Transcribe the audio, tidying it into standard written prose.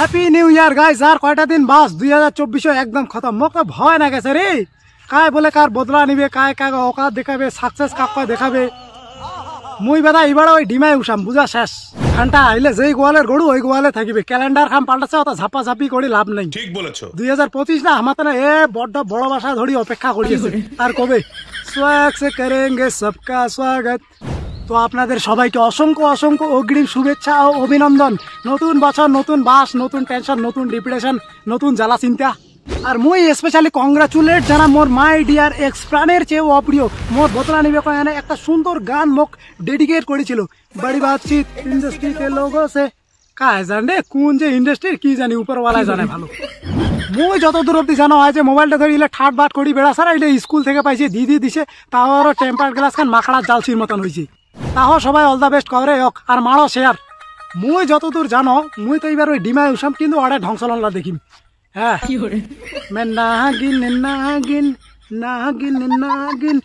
Happy new year guys. আর কয়টা দিন বাস 2024 একদম খতম। মোক তো ভয় না গেছে রে, কায় বলে কার বদলা নিবে, কায় কাকে অকাত দেখাবে, সাকসেস কাকে দেখাবে। মুই বেদা এবার ওই ডিমাই উঠাম, বুঝা শেষ। খানটা আইলে যেই গোয়ালের গরু ওই গোয়ালে থাকিবে। ক্যালেন্ডার খাম পাল্টাছে, অত ঝাপা ঝাপি করে লাভ নেই। ঠিক বলেছো। 2025 না আমার না এ বড় বড় ভাষা ধরি অপেক্ষা করিয়েছে। আর কবে স্বাগত সে করেঙ্গে সবকা স্বাগত। তো আপনাদের সবাইকে অসংখ্য অসংখ্য অগ্রিম শুভেচ্ছা ও অভিনন্দন। নতুন বছর, নতুন বাস, নতুন টেনশন, নতুন ডিপ্রেশন, নতুন জ্বালা চিন্তা। আর মুই স্পেশালি কংগ্রাচুলেট জানা মোর মাই ডিয়ার এক্স, প্রাণের চেয়েও অপ্রিয় মোর বদলা নিবে কয়ানে একটা সুন্দর গান মোক ডেডিকেট করেছিল। বড়ি বাতচিত ইন্ডাস্ট্রিতে লোগো সে, কায় জানে কোন যে ইন্ডাস্ট্রির কি জানি, উপরওয়ালাই জানে ভালো। মুই যতদূর অব্দি জানা হয় যে মোবাইলটা ধরিলে ঠাট বাট করি বেড়া সারা, এটা স্কুল থেকে পাইছি, দিদি দিছে। তাও আরো টেম্পার গ্লাস খান মাখড়ার জালসির মতন হয়েছে। তাও সবাই অল দ্য বেস্ট করে হোক আর মারো শেয়ার। মুই যতদূর জানো মুই তো এবার ওই ডিমাই উসাম, কিন্তু অর্ডার ধ্বংসলনলা দেখিম। হ্যাঁ, নাগিন নাগিন নাগিন নাগিন